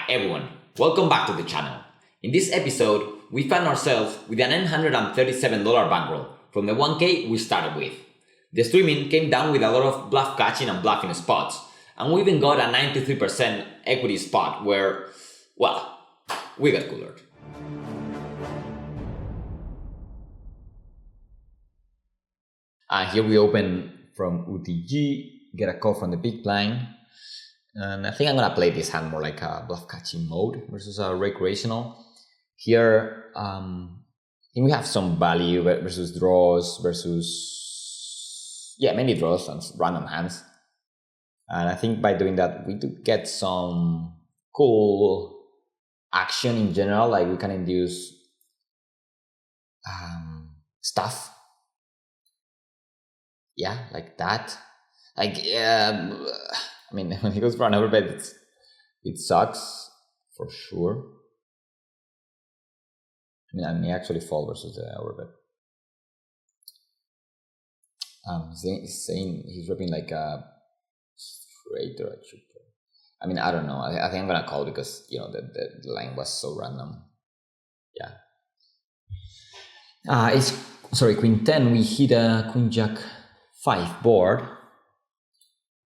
everyone, welcome back to the channel. In this episode, we found ourselves with a $937 bankroll from the 1K we started with. The streaming came down with a lot of bluff catching and bluffing spots, and we even got a 93% equity spot where, well, we got coolered. Here we open from UTG, get a call from the big blind. And I think I'm gonna play this hand more like a bluff catching mode versus a recreational. Here, I think we have some value versus draws versus, mainly draws and random hands. And I think by doing that, we do get some cool action in general, like we can induce stuff. Yeah, like that. I mean, when he goes for an overbet, it sucks for sure. I mean, he actually fall versus the overbet. He's saying he's ripping like a straight or a triple. I mean, I don't know. I think I'm gonna call because the line was so random. Yeah. It's Queen 10. We hit a Queen Jack 5 board.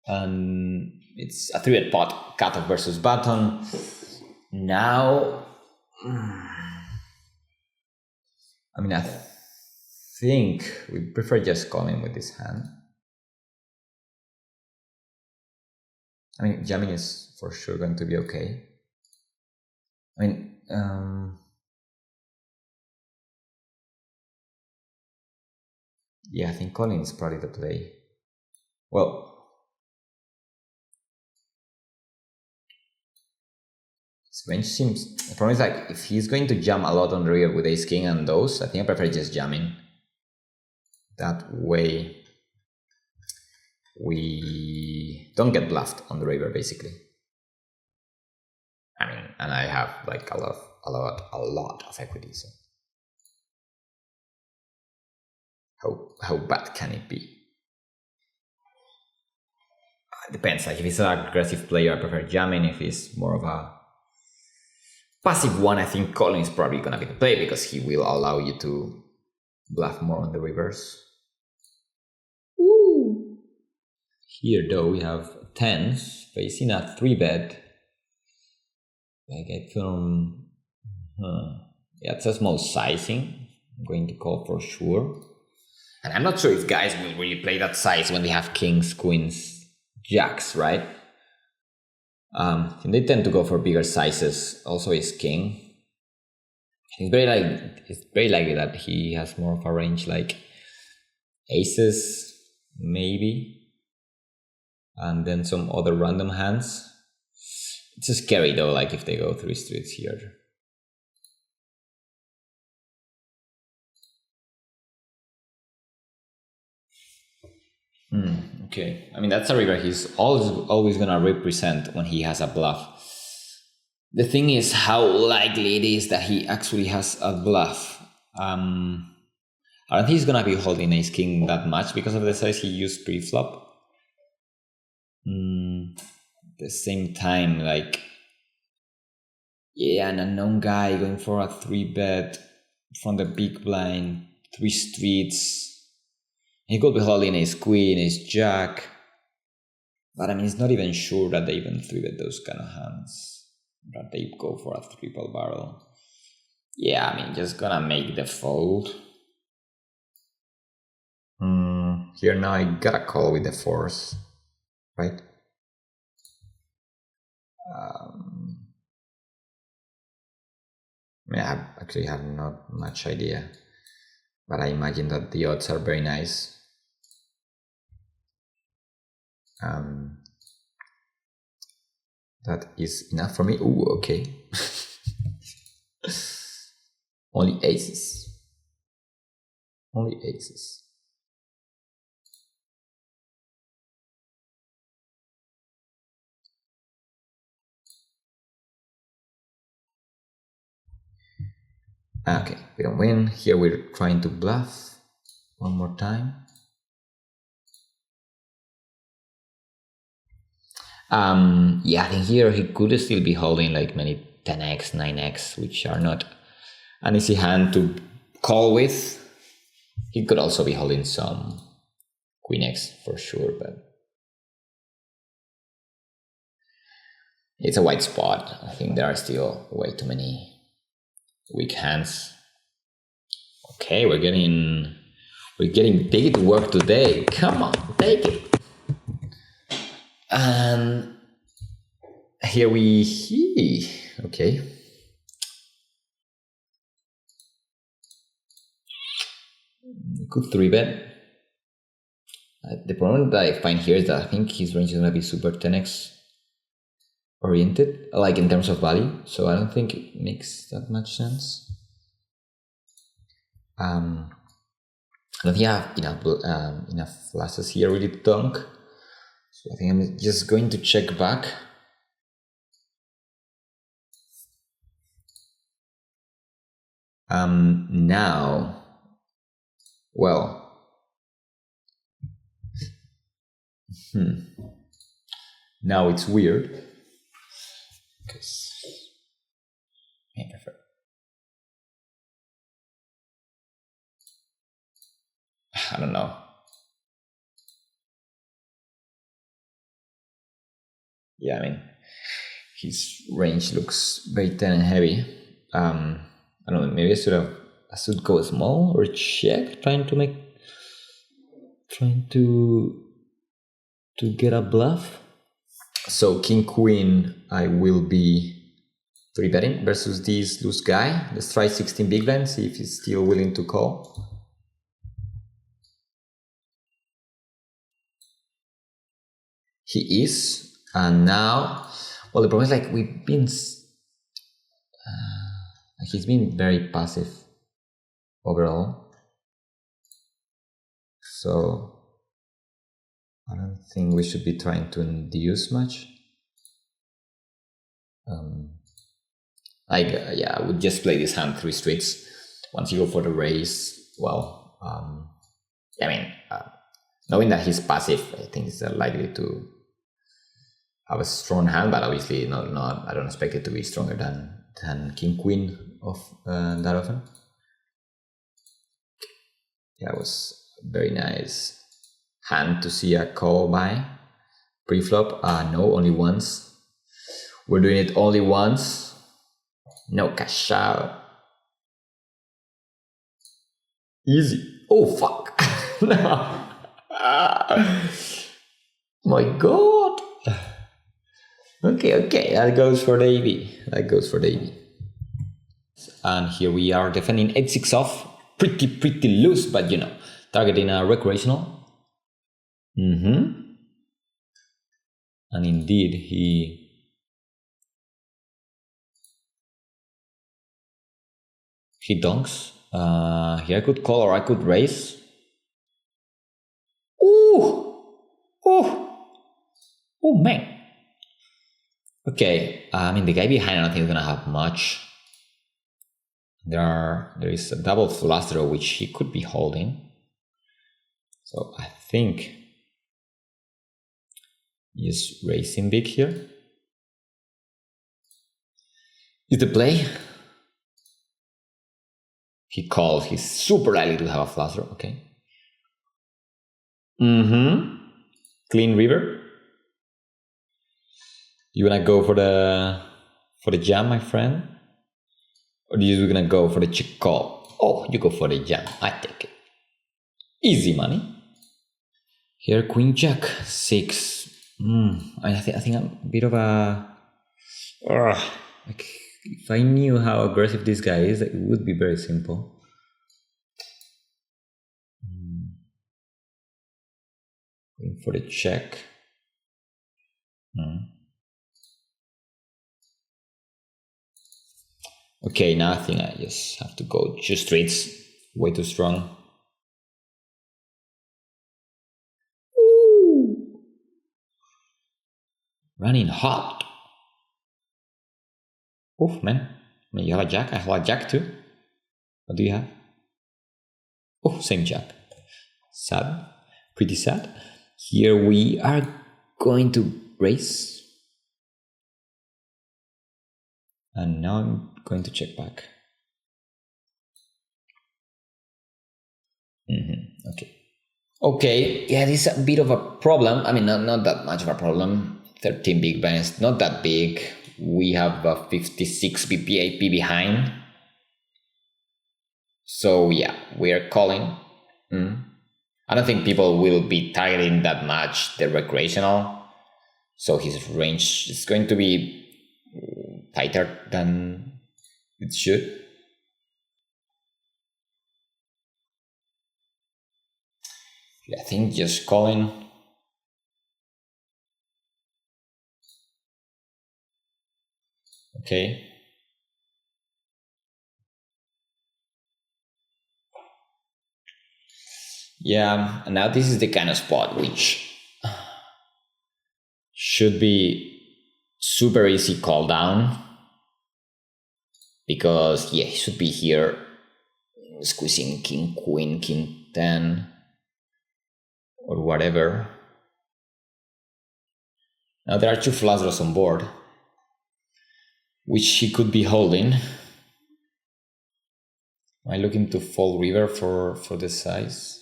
And it's a 3-bet pot, cutoff versus button. Now, I mean, I think we prefer just calling with this hand. I mean, jamming is for sure going to be okay. I mean, yeah, I think calling is probably the play. Well, range seems, the problem is like if he's going to jam a lot on the river with ace king and those, I think I prefer just jamming. That way we don't get bluffed on the river basically. I mean, and I have like a lot of equity, so how bad can it be? It depends, like if he's an aggressive player I prefer jamming. If he's more of a passive one, I think calling is probably going to be the play because he will allow you to bluff more on the reverse. Ooh. Here though we have tens facing a 3-bet. I get from, yeah, it's a small sizing. I'm going to call for sure. And I'm not sure if guys will really play that size when they have kings, queens, jacks, right? They tend to go for bigger sizes. Also, his king. It's very likely that he has more of a range like aces, maybe, and then some other random hands. It's scary though, like if they go 3 streets here. Okay, I mean that's a river he's always gonna represent when he has a bluff. The thing is how likely it is that he actually has a bluff. I don't think he's gonna be holding ace king that much because of the size he used pre-flop. At the same time, like, yeah, an unknown guy going for a 3-bet from the big blind, 3 streets. He could be holding ace queen, ace jack, but I mean, it's not even sure that they even 3-bet those kind of hands, that they go for a triple barrel. Yeah, I mean, just gonna make the fold. Here now I gotta call with the 4s, right? I mean, I actually have not much idea, but I imagine that the odds are very nice. That is enough for me. Ooh, okay. Only aces. Only aces. Okay, we don't win. Here we're trying to bluff one more time. Yeah, I think here he could still be holding like many 10x, 9x, which are not an easy hand to call with. He could also be holding some Queen X for sure, but it's a white spot. I think there are still way too many weak hands. Okay, we're getting big to work today. Come on, take it. And here okay. Good 3-bet. The problem that I find here is that I think his range is going to be super 10x oriented, like in terms of value. So I don't think it makes that much sense. I don't think I have enough flushes here really to dunk. So I think I'm just going to check back. Now, well, now it's weird because I prefer. I don't know. Yeah, I mean, his range looks very 10 and heavy. I don't know, maybe I should go small or check, trying to get a bluff. So King Queen, I will be 3-betting versus this loose guy. Let's try 16 big blind, see if he's still willing to call. He is, and now, well, the problem is like we've been, he's been very passive overall. So I don't think we should be trying to induce much. Yeah, I would just play this hand 3 streets. Once you go for the raise, well, I mean, knowing that he's passive, I think it's likely to have a strong hand, but obviously not. I don't expect it to be stronger than King Queen of that often. Yeah, it was a very nice hand to see a call by pre-flop. No, only once. We're doing it only once. No cash out. Easy. Oh fuck. No. My god. Okay. That goes for the EV. And here we are defending 8-6 off. Pretty loose, but you know, targeting a recreational. And indeed, he donks. Here I could call or I could raise. Oh man. Okay, I mean the guy behind I don't think is gonna have much. There is a double flush draw which he could be holding. So I think he's raising big here. Is the play? He calls. He's super likely to have a flush draw. Okay. Clean river. You wanna go for the jam, my friend? Or are you gonna go for the check call? Oh, you go for the jam. I take it. Easy money. Here, Queen Jack 6. I think I'm a bit of a. Like if I knew how aggressive this guy is, it would be very simple. Going for the check. Okay, now I think I just have to go 2 streets. Way too strong. Ooh. Running hot. Oof, man. I mean, you have a jack. I have a jack too. What do you have? Oh, same jack. Sad. Pretty sad. Here we are going to raise. And now I'm going to check back. Okay. Okay, yeah, this is a bit of a problem. I mean, not that much of a problem. 13 big blinds, not that big. We have a 56 BPAP behind. So yeah, we are calling. I don't think people will be targeting that much the recreational. So his range is going to be tighter than it should. I think just calling. Okay. Yeah, and now this is the kind of spot which should be super easy call down, because yeah, he should be here squeezing king, queen, king 10 or whatever. Now there are two flush draws on board, which he could be holding. Am I looking to fold river for the size?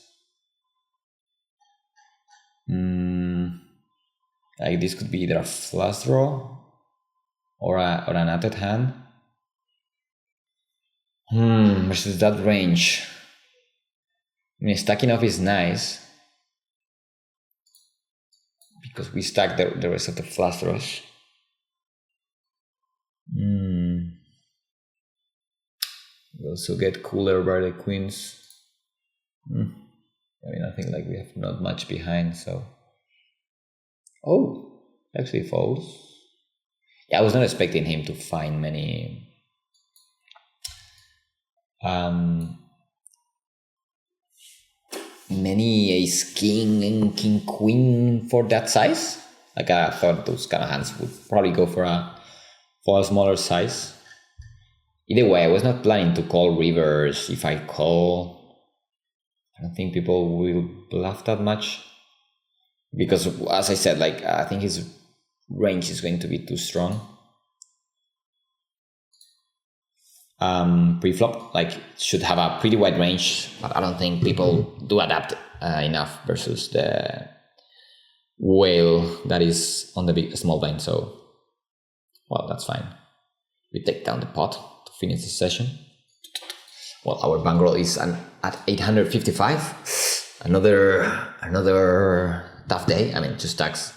Like this could be either a flush draw or an added hand. Versus that range. I mean, stacking off is nice because we stack the rest of the flush draws. We also get cooler by the queens. I mean, I think like we have not much behind, so. Oh, actually folds. Yeah, I was not expecting him to find many ace king and king queen for that size. Like I thought those kind of hands would probably go for a smaller size. Either way, I was not planning to call rivers. If I call, I don't think people will bluff that much, because as I said, like I think his range is going to be too strong. Pre-flop, like should have a pretty wide range, but I don't think people do adapt enough versus the whale that is on the small blind. So, well, that's fine. We take down the pot to finish the session. Well, our bankroll is at 855. Another tough day. I mean, two stacks.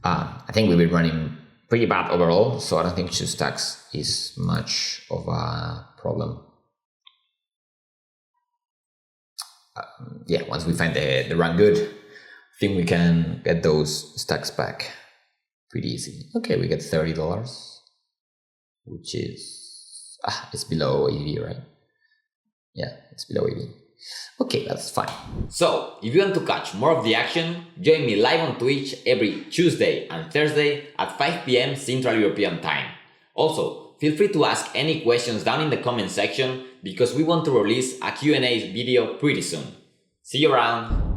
I think we've been running pretty bad overall, so I don't think two stacks is much of a problem. Yeah, once we find the run good, I think we can get those stacks back pretty easy. Okay, we get $30, which is it's below 80, right? Yeah, it's below 80. Okay, that's fine. So, if you want to catch more of the action, join me live on Twitch every Tuesday and Thursday at 5 p.m. Central European Time. Also, feel free to ask any questions down in the comment section, because we want to release a Q&A video pretty soon. See you around!